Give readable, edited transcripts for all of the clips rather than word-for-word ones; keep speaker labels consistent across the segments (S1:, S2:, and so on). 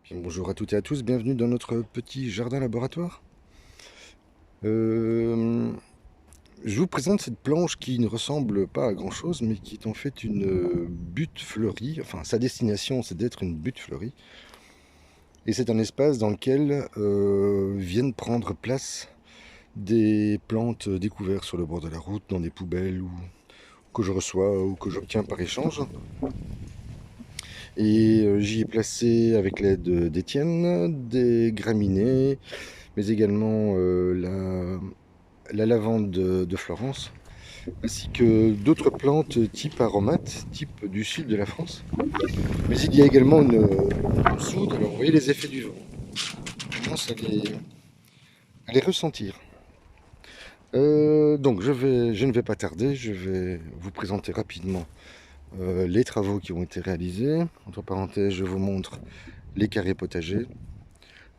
S1: Bien, bonjour à toutes et à tous, bienvenue dans notre petit jardin laboratoire. Euh, je vous présente cette planche qui ne ressemble pas à grand chose, mais qui est en fait une butte fleurie. Enfin, sa destination, c'est d'être une butte fleurie. Et c'est un espace dans lequel viennent prendre place des plantes découvertes sur le bord de la route, dans des poubelles, ou que je reçois ou que j'obtiens par échange. Et j'y ai placé, avec l'aide d'Étienne, des graminées, mais également la lavande de Florence, ainsi que d'autres plantes type aromates, type du sud de la France. Mais il y a également une soude, alors vous voyez les effets du vent. Je commence à les ressentir. Donc je ne vais pas tarder, je vais vous présenter rapidement les travaux qui ont été réalisés. Entre parenthèses, je vous montre les carrés potagers,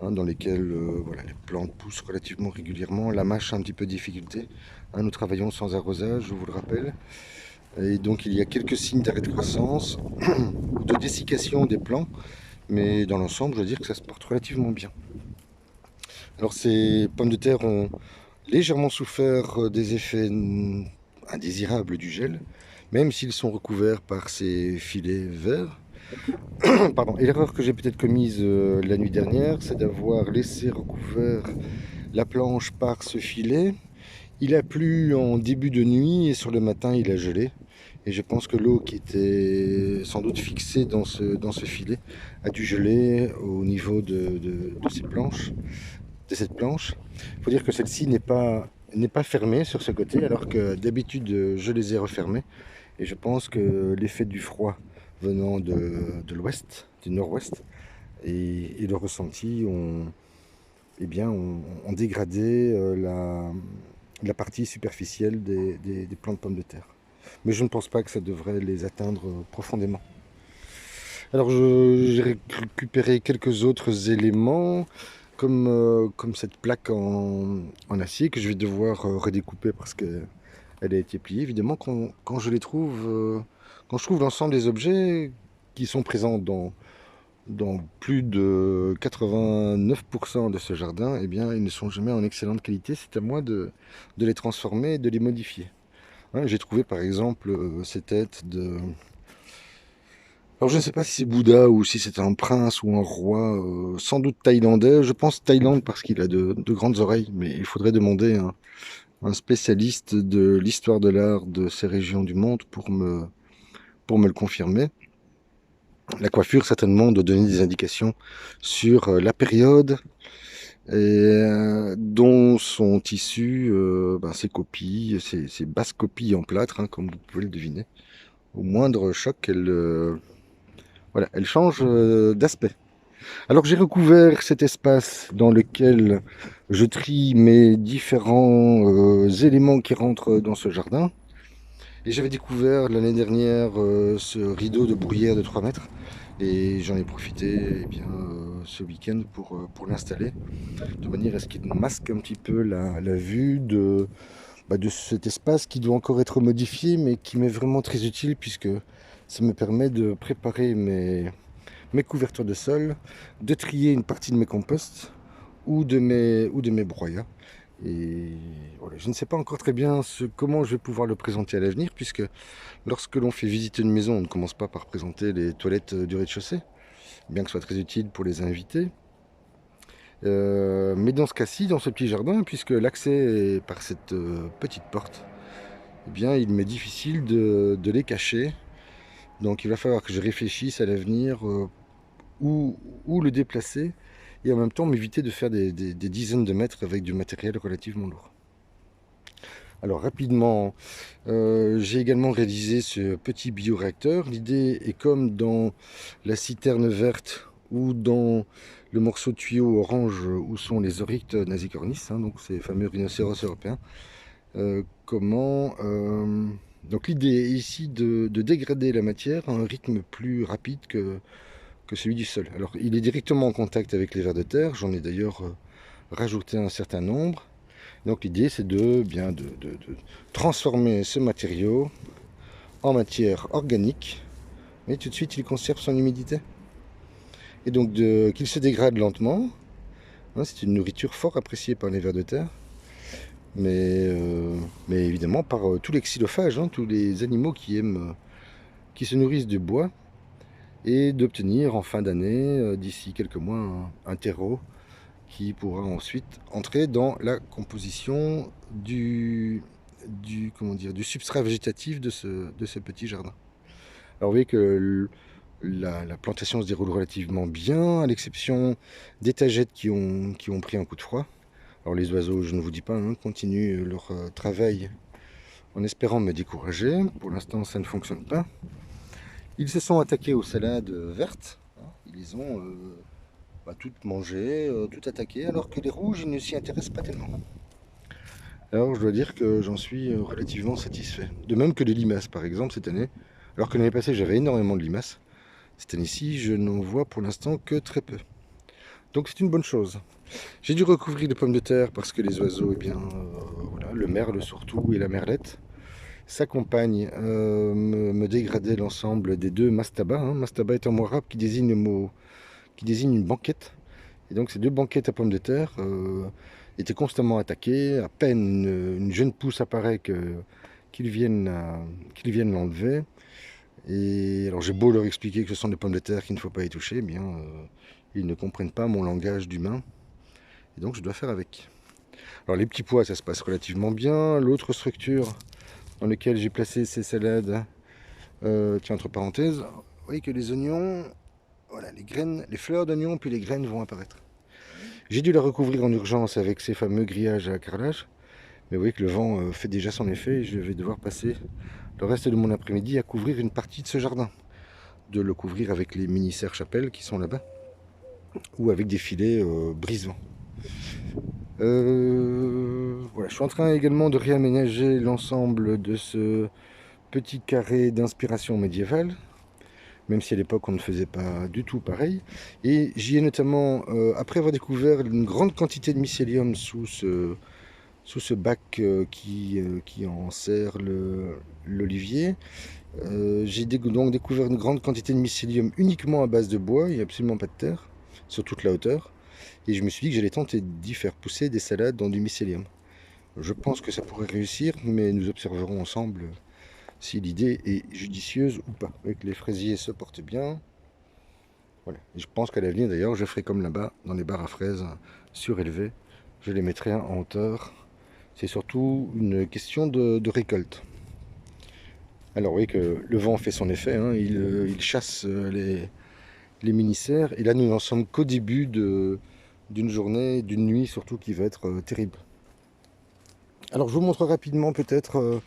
S1: dans lesquels voilà, les plantes poussent relativement régulièrement. La mâche a un petit peu de difficulté. Nous travaillons sans arrosage, je vous le rappelle. Et donc il y a quelques signes d'arrêt de croissance ou de dessiccation des plants. Mais dans l'ensemble, je veux dire que ça se porte relativement bien. Alors ces pommes de terre ont légèrement souffert des effets indésirables du gel, même s'ils sont recouverts par ces filets verts. Pardon. Et l'erreur que j'ai peut-être commise la nuit dernière, c'est d'avoir laissé recouvert la planche par ce filet. Il a plu en début de nuit et sur le matin il a gelé. Et je pense que l'eau qui était sans doute fixée dans ce filet a dû geler au niveau de ces planches, de cette planche. Il faut dire que celle-ci n'est pas fermée sur ce côté, alors que d'habitude je les ai refermées. Et je pense que l'effet du froid venant de l'ouest, du nord-ouest, et le ressenti ont, eh bien, ont dégradé la partie superficielle des plants de pommes de terre. Mais je ne pense pas que ça devrait les atteindre profondément. Alors j'ai récupéré quelques autres éléments, comme cette plaque en acier que je vais devoir redécouper parce qu'elle a été pliée. Évidemment, quand je les trouve, quand je trouve l'ensemble des objets qui sont présents dans plus de 89% de ce jardin, eh bien, ils ne sont jamais en excellente qualité. C'est à moi de les transformer et de les modifier. Hein, j'ai trouvé par exemple ces têtes de... Alors je ne sais pas si c'est Bouddha ou si c'est un prince ou un roi, sans doute thaïlandais. Je pense Thaïlande parce qu'il a de grandes oreilles, mais il faudrait demander à un spécialiste de l'histoire de l'art de ces régions du monde pour me le confirmer. La coiffure certainement doit donner des indications sur la période dont sont issues ces copies, ces basses copies en plâtre, hein, comme vous pouvez le deviner. Au moindre choc, voilà, elles changent d'aspect. Alors j'ai recouvert cet espace dans lequel je trie mes différents éléments qui rentrent dans ce jardin. Et j'avais découvert l'année dernière ce rideau de bruyère de 3 mètres. Et j'en ai profité ce week-end pour l'installer, de manière à ce qu'il masque un petit peu la vue de cet espace qui doit encore être modifié, mais qui m'est vraiment très utile puisque ça me permet de préparer mes couvertures de sol, de trier une partie de mes composts ou de mes broyats. Et voilà, je ne sais pas encore très bien comment je vais pouvoir le présenter à l'avenir, puisque lorsque l'on fait visiter une maison, on ne commence pas par présenter les toilettes du rez-de-chaussée, bien que ce soit très utile pour les invités. Mais dans ce cas-ci, dans ce petit jardin, puisque l'accès est par cette petite porte, eh bien, il m'est difficile de les cacher. Donc il va falloir que je réfléchisse à l'avenir où le déplacer et en même temps m'éviter de faire des dizaines de mètres avec du matériel relativement lourd. Alors rapidement, j'ai également réalisé ce petit bioréacteur. L'idée est comme dans la citerne verte ou dans le morceau de tuyau orange où sont les oryctes nasicornis, hein, donc ces fameux rhinocéros européens. Comment donc l'idée est ici de dégrader la matière à un rythme plus rapide que celui du sol. Alors il est directement en contact avec les vers de terre, j'en ai d'ailleurs rajouté un certain nombre. Donc l'idée c'est de transformer ce matériau en matière organique, mais tout de suite il conserve son humidité. et donc qu'ils se dégradent lentement. Hein, c'est une nourriture fort appréciée par les vers de terre, mais évidemment par tous les xylophages, hein, tous les animaux qui se nourrissent du bois, et d'obtenir en fin d'année, d'ici quelques mois, un terreau qui pourra ensuite entrer dans la composition comment dire, du substrat végétatif de ce petit jardin. Alors vous voyez que la plantation se déroule relativement bien, à l'exception des tagettes qui ont pris un coup de froid. Alors les oiseaux, je ne vous dis pas, hein, continuent leur travail en espérant me décourager. Pour l'instant, ça ne fonctionne pas. Ils se sont attaqués aux salades vertes. Ils les ont toutes mangées, toutes attaquées, alors que les rouges, ils ne s'y intéressent pas tellement. Alors je dois dire que j'en suis relativement satisfait. De même que les limaces, par exemple, cette année. Alors que l'année passée, j'avais énormément de limaces. Cette année-ci, je n'en vois pour l'instant que très peu. Donc c'est une bonne chose. J'ai dû recouvrir les pommes de terre parce que les oiseaux, eh bien, voilà, le merle surtout et la merlette, sa compagne, me dégradait l'ensemble des deux mastaba. Hein. Mastaba est un mot arabe qui désigne une banquette. Et donc ces deux banquettes à pommes de terre étaient constamment attaquées. À peine une jeune pousse apparaît qu'ils viennent l'enlever. Et alors j'ai beau leur expliquer que ce sont des pommes de terre qu'il ne faut pas y toucher, eh bien ils ne comprennent pas mon langage d'humain. Et donc je dois faire avec. Alors les petits pois, ça se passe relativement bien. L'autre structure dans laquelle j'ai placé ces salades, tiens, entre parenthèses, vous voyez que les oignons, voilà, les graines, les fleurs d'oignons puis les graines vont apparaître. J'ai dû la recouvrir en urgence avec ces fameux grillages à carrelage. Mais vous voyez que le vent fait déjà son effet et je vais devoir passer le reste de mon après-midi à couvrir une partie de ce jardin. De le couvrir avec les mini serre-chapelles qui sont là-bas, ou avec des filets brise-vent. Voilà, je suis en train également de réaménager l'ensemble de ce petit carré d'inspiration médiévale, même si à l'époque on ne faisait pas du tout pareil. Et j'y ai notamment, après avoir découvert une grande quantité de mycélium sous ce bac qui enserre l'olivier, j'ai donc découvert une grande quantité de mycélium uniquement à base de bois et absolument pas de terre, sur toute la hauteur. Et je me suis dit que j'allais tenter d'y faire pousser des salades dans du mycélium. Je pense que ça pourrait réussir, mais nous observerons ensemble si l'idée est judicieuse ou pas. Avec les fraisiers se portent bien. Voilà. Et je pense qu'à l'avenir d'ailleurs, je ferai comme là-bas, dans les barres à fraises surélevées. Je les mettrai en hauteur. C'est surtout une question de récolte. Alors vous voyez que le vent fait son effet, hein, il chasse les mini-serres. Et là nous n'en sommes qu'au début d'une journée, d'une nuit surtout qui va être terrible. Alors je vous montre rapidement peut-être,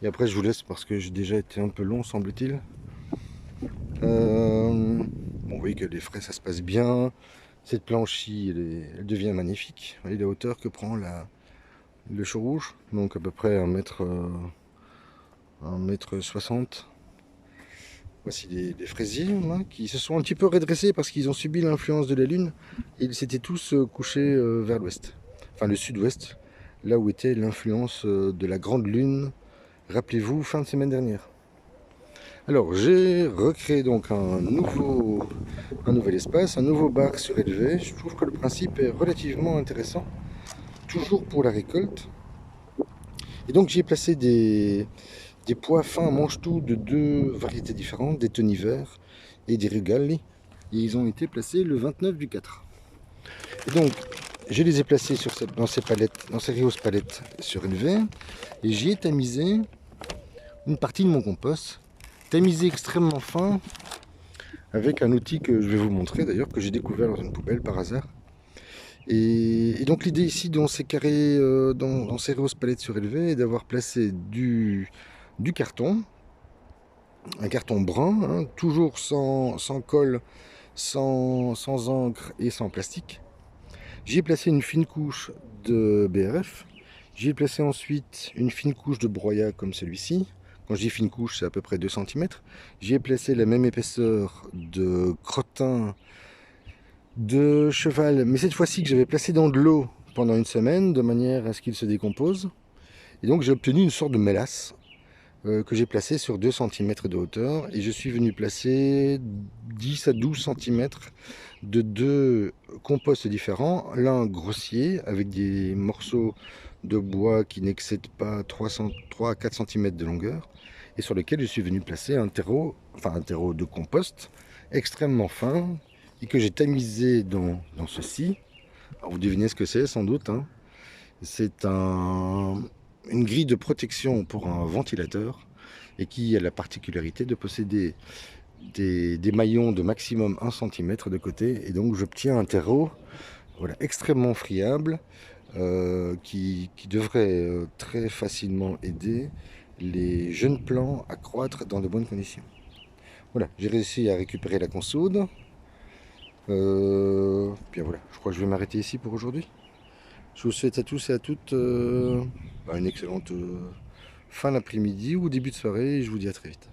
S1: et après je vous laisse parce que j'ai déjà été un peu long semble-t-il. Bon, vous voyez que les frais ça se passe bien. Cette planche-ci elle devient magnifique. Vous voyez la hauteur que prend le chaux rouge, donc à peu près 1m60. Voici les fraisiers hein, qui se sont un petit peu redressés parce qu'ils ont subi l'influence de la lune et ils s'étaient tous couchés vers l'ouest, enfin le sud-ouest, là où était l'influence de la grande lune, rappelez-vous, fin de semaine dernière. Alors j'ai recréé donc un nouvel espace, un nouveau bar surélevé. Je trouve que le principe est relativement intéressant, toujours pour la récolte. Et donc j'y ai placé des pois fins mange-tout de deux variétés différentes, des tonivers et des regali. Et ils ont été placés le 29 du 4. Et donc, je les ai placés dans ces rios palettes surélevées. Et j'y ai tamisé une partie de mon compost, tamisé extrêmement fin, avec un outil que je vais vous montrer d'ailleurs, que j'ai découvert dans une poubelle par hasard. Et donc l'idée ici dans ces carrés, dans ces rios palettes surélevées, est d'avoir placé du carton, un carton brun, hein, toujours sans colle, sans encre et sans plastique. J'y ai placé une fine couche de BRF. J'y ai placé ensuite une fine couche de broyat comme celui-ci. Quand je dis fine couche, c'est à peu près 2 cm. J'y ai placé la même épaisseur de crottin de cheval, mais cette fois-ci que j'avais placé dans de l'eau pendant une semaine, de manière à ce qu'il se décompose. Et donc j'ai obtenu une sorte de mélasse que j'ai placé sur 2 cm de hauteur, et je suis venu placer 10 à 12 cm de deux composts différents, l'un grossier avec des morceaux de bois qui n'excèdent pas 3 à 4 cm de longueur, et sur lequel je suis venu placer un terreau de compost extrêmement fin et que j'ai tamisé dans ceci. Alors vous devinez ce que c'est sans doute, hein. C'est une grille de protection pour un ventilateur et qui a la particularité de posséder des maillons de maximum 1 cm de côté, et donc j'obtiens un terreau, voilà, extrêmement friable, qui devrait très facilement aider les jeunes plants à croître dans de bonnes conditions. Voilà, j'ai réussi à récupérer la consoude. Bien voilà, je crois que je vais m'arrêter ici pour aujourd'hui. Je vous souhaite à tous et à toutes une excellente fin d'après-midi ou début de soirée, et je vous dis à très vite.